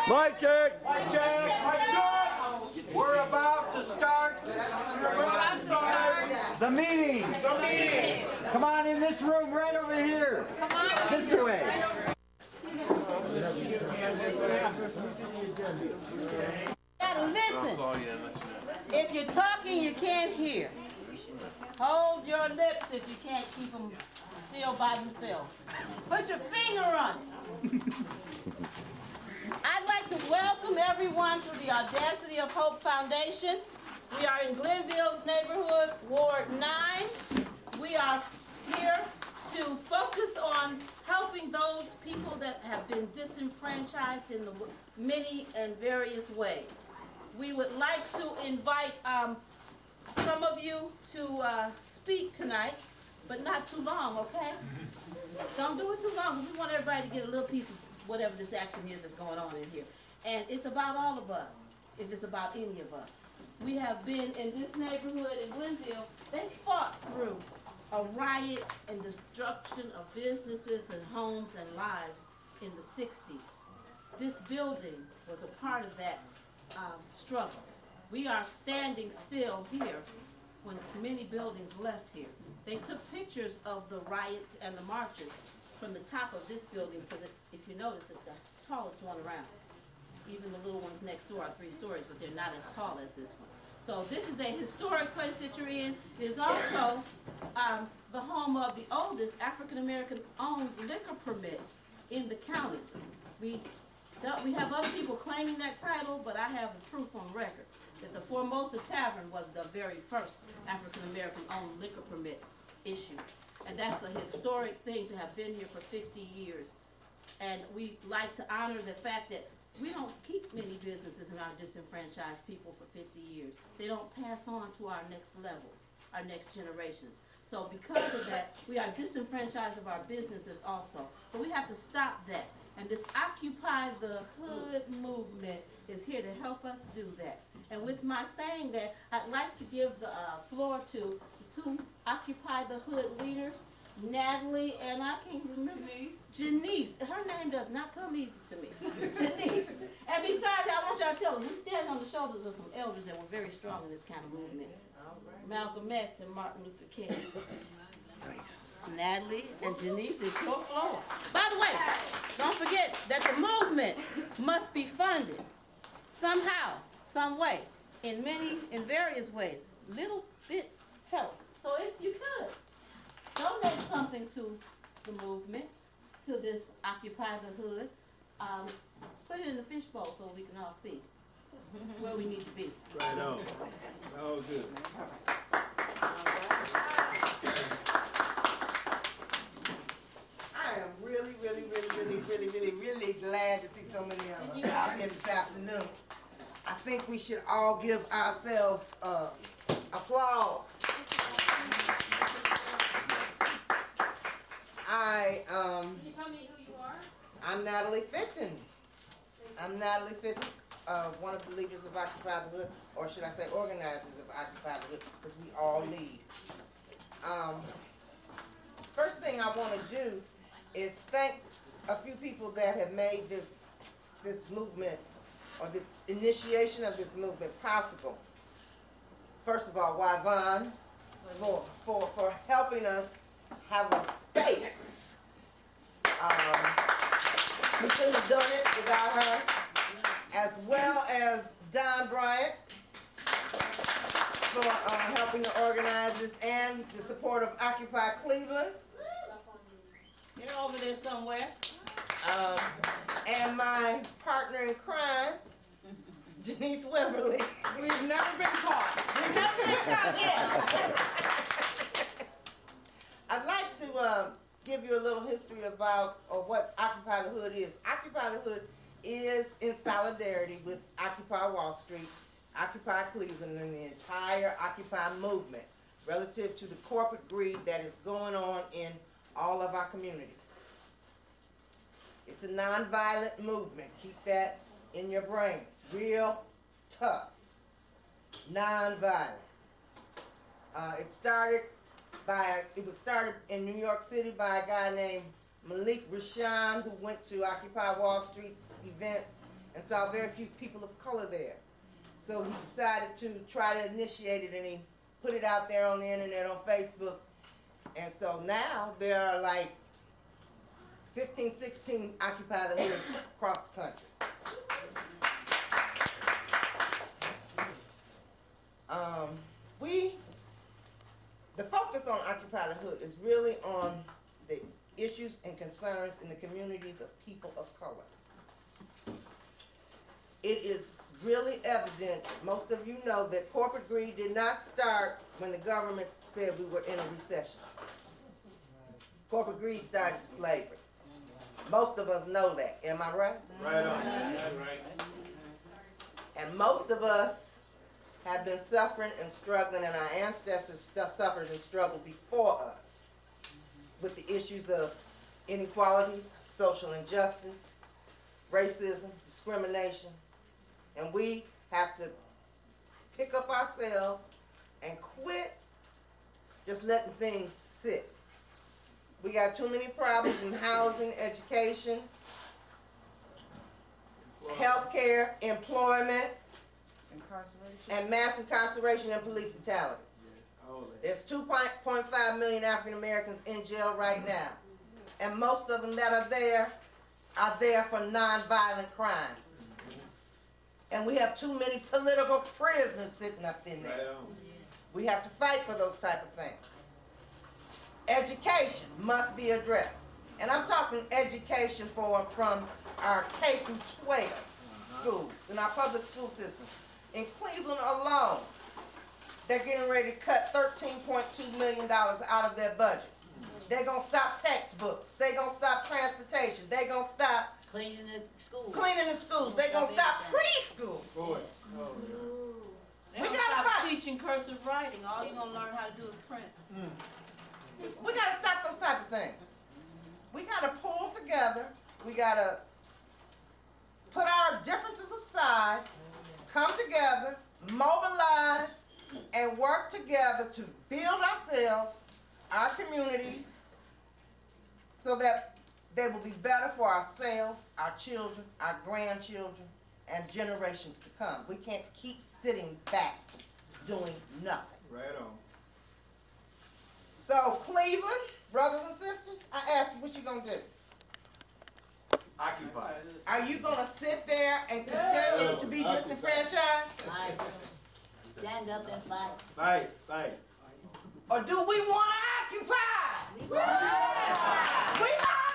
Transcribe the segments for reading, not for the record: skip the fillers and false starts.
Mic check. Mic check. Mic check. We're about to start. The meeting. The meeting. Come on in this room right over here. Come on. This way. Gotta listen. If you're talking, you can't hear. Hold your lips if you can't keep them still by themselves. Put your finger on it. I'd like to welcome everyone to the Audacity of Hope Foundation. We are in Glenville's neighborhood, Ward 9. We are here to focus on helping those people that have been disenfranchised in the many and various ways. We would like to invite some of you to speak tonight, but not too long, okay? Don't do it too long, because we want everybody to get a little piece of whatever this action is that's going on in here. And it's about all of us, if it's about any of us. We have been in this neighborhood in Glenville. They fought through a riot and destruction of businesses and homes and lives in the 60s. This building was a part of that struggle. We are standing still here when many buildings left here. They took pictures of the riots and the marches from the top of this building because if you notice, it's the tallest one around. Even the little ones next door are 3 stories, but they're not as tall as this one. So this is a historic place that you're in. It is also the home of the oldest African-American owned liquor permit in the county. We have other people claiming that title, but I have the proof on record that the Formosa Tavern was the very first African-American owned liquor permit issued. And that's a historic thing to have been here for 50 years. And we like to honor the fact that we don't keep many businesses in our disenfranchised people for 50 years. They don't pass on to our next levels, our next generations. So because of that, we are disenfranchised of our businesses also. So we have to stop that. And this Occupy the Hood movement is here to help us do that. And with my saying that, I'd like to give the floor to the 2 Occupy the Hood leaders, Natalie and I can't remember. Janice. Her name does not come easy to me. Janice. And besides, I want y'all to tell us, we stand on the shoulders of some elders that were very strong in this kind of movement. Malcolm X and Martin Luther King. Natalie and Janice, it's your floor. By the way, don't forget that the movement must be funded somehow, some way, in various ways. Little bits help. So if you could, donate something to the movement, to this Occupy the Hood. Put it in the fishbowl so we can all see where we need to be. Right on. That was good. I am really glad to see so many of us out here this afternoon. I think we should all give ourselves applause. Can you tell me who you are? I'm Natalie Fitton. One of the leaders of Occupy the Hood, or should I say organizers of Occupy the Hood, because we all lead. First thing I want to do is thank a few people that have made this movement, or this initiation of this movement possible. First of all, Yvonne, for helping us have a space. We couldn't have done it without her, as well as Don Bryant for helping to organize this, and the support of Occupy Cleveland. They're over there somewhere. And my partner in crime, Janice Wimberly. We've never been caught. We've never been caught yet. I'd like to give you a little history about what Occupy the Hood is. Occupy the Hood is in solidarity with Occupy Wall Street, Occupy Cleveland, and the entire Occupy movement relative to the corporate greed that is going on in all of our communities. It's a nonviolent movement. Keep that in your brains. Real tough. Nonviolent. It was started in New York City by a guy named Malik Rashan, who went to Occupy Wall Street's events and saw very few people of color there. So he decided to try to initiate it, and he put it out there on the internet, on Facebook. And so now there are like 15, 16 Occupy the Hoods across the country. The focus on Occupy the Hood is really on the issues and concerns in the communities of people of color. It is really evident, most of you know, that corporate greed did not start when the government said we were in a recession. Corporate greed started with slavery. Most of us know that, am I right? Right on. Right. And most of us have been suffering and struggling, and our ancestors suffered and struggled before us with the issues of inequalities, social injustice, racism, discrimination. And we have to pick up ourselves and quit just letting things sit. We got too many problems in housing, education, healthcare, employment, and mass incarceration and police brutality. There's 2.5 million African Americans in jail right now. And most of them that are there for nonviolent crimes. And we have too many political prisoners sitting up in there. We have to fight for those type of things. Education must be addressed. And I'm talking education from our K through 12 schools, in our public school systems. In Cleveland alone, they're getting ready to cut $13.2 million out of their budget. They're going to stop textbooks. They're going to stop transportation. They're going to stop cleaning the schools. They're going to stop preschool. Boy. They We don't gotta stop fight. teaching cursive writing. All you're gonna learn how to do is print. We got to stop those type of things. We got to pull together. We got to put our differences aside, come together, mobilize, and work together to build ourselves, our communities, so that they will be better for ourselves, our children, our grandchildren, and generations to come. We can't keep sitting back doing nothing. Right on. So Cleveland, brothers and sisters, I ask you, what you gonna do? Occupy. Are you gonna sit there and continue to be disenfranchised? Fight. Stand up and fight. Fight. Or do we want to occupy? We are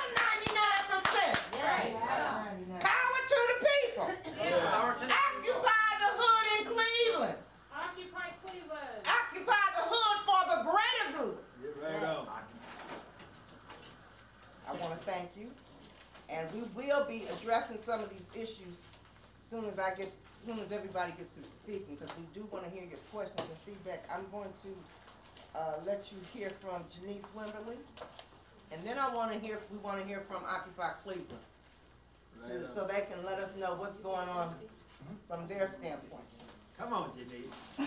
the 99%. Yes. Power to the people. Occupy the hood in Cleveland. Occupy Cleveland. Occupy the hood for the greater good. Get right on. I want to thank you, and we will be addressing some of these issues as soon as everybody gets through speaking, because we do want to hear your questions and feedback. I'm going to let you hear from Janice Wimberly, and then we want to hear from Occupy Cleveland, so they can let us know what's going on from their standpoint. Come on, Janice. All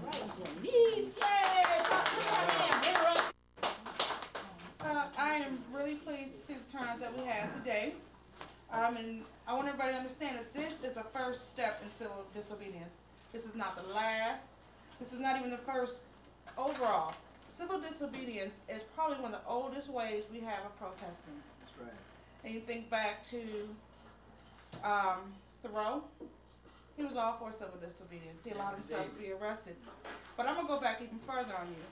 right, Janice, yay! Come in. I am really pleased to see the turnout that we had today. And I want everybody to understand that this is a first step in civil disobedience. This is not the last. This is not even the first overall. Civil disobedience is probably one of the oldest ways we have of protesting. That's right. And you think back to Thoreau. He was all for civil disobedience. He allowed himself to be arrested. But I'm going to go back even further on you.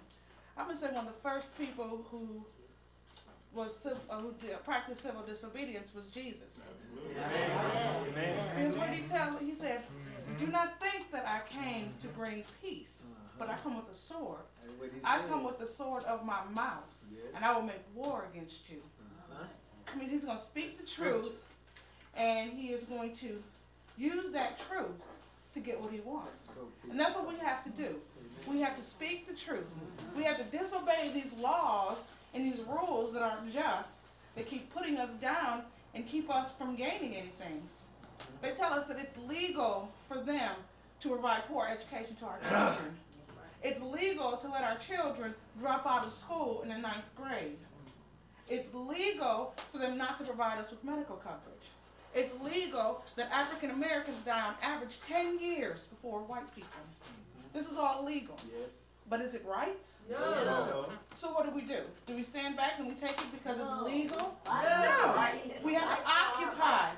I'm going to say one of the first people who practiced civil disobedience was Jesus. Amen. Because what did he tell? He said, "Do not think that I came to bring peace, but I come with a sword. I come with the sword of my mouth, and I will make war against you." That means he's going to speak the truth, and he is going to use that truth to get what he wants. And that's what we have to do. We have to speak the truth. We have to disobey these laws and these rules that aren't just, that keep putting us down and keep us from gaining anything. They tell us that it's legal for them to provide poor education to our children. It's legal to let our children drop out of school in the 9th grade. It's legal for them not to provide us with medical coverage. It's legal that African Americans die on average 10 years before white people. This is all legal. Yes. But is it right? No. So what do? Do we stand back and we take it because it's legal? No. No. We have to occupy.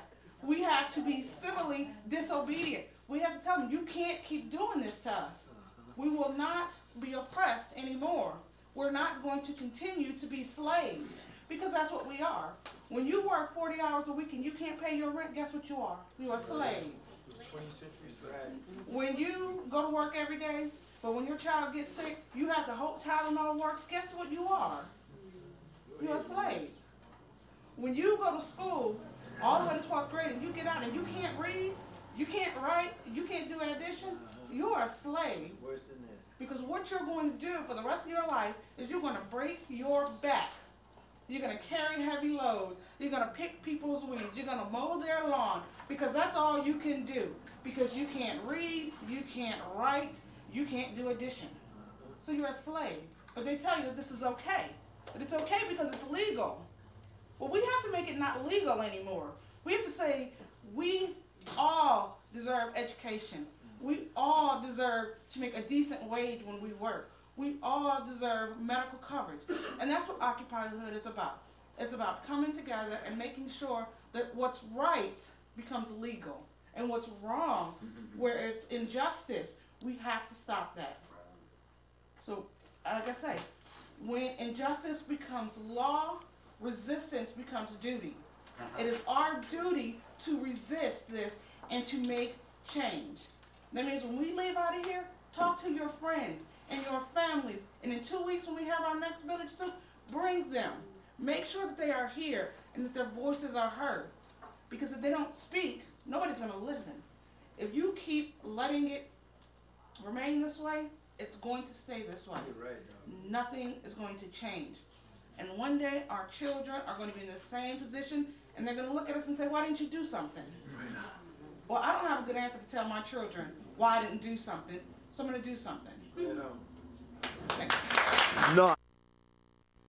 We have to be civilly disobedient. We have to tell them, you can't keep doing this to us. We will not be oppressed anymore. We're not going to continue to be slaves, because that's what we are. When you work 40 hours a week and you can't pay your rent, guess what you are? You are a slave. 20 centuries, right? When you go to work every day, but when your child gets sick, you have to hope Tylenol works, guess what you are? You're a slave. When you go to school, all the way to 12th grade, and you get out and you can't read, you can't write, you can't do an addition, you are a slave. Worse than that. Because what you're going to do for the rest of your life is you're going to break your back. You're going to carry heavy loads. You're going to pick people's weeds. You're going to mow their lawn, because that's all you can do. Because you can't read, you can't write, you can't do addition. So you're a slave. But they tell you that this is okay. But it's okay because it's legal. Well, we have to make it not legal anymore. We have to say, we all deserve education. We all deserve to make a decent wage when we work. We all deserve medical coverage. And that's what Occupy the Hood is about. It's about coming together and making sure that what's right becomes legal. And what's wrong, where it's injustice, we have to stop that. So, like I say, when injustice becomes law, resistance becomes duty. It is our duty to resist this and to make change. That means when we leave out of here, talk to your friends and your families. And in 2 weeks when we have our next village soup, bring them. Make sure that they are here and that their voices are heard. Because if they don't speak, nobody's going to listen. If you keep letting it remain this way, it's going to stay this way. You're right, dog. Nothing is going to change. And one day our children are going to be in the same position, and they're going to look at us and say, why didn't you do something? Well, I don't have a good answer to tell my children why I didn't do something, so I'm going to do something. You know. Thank you. No.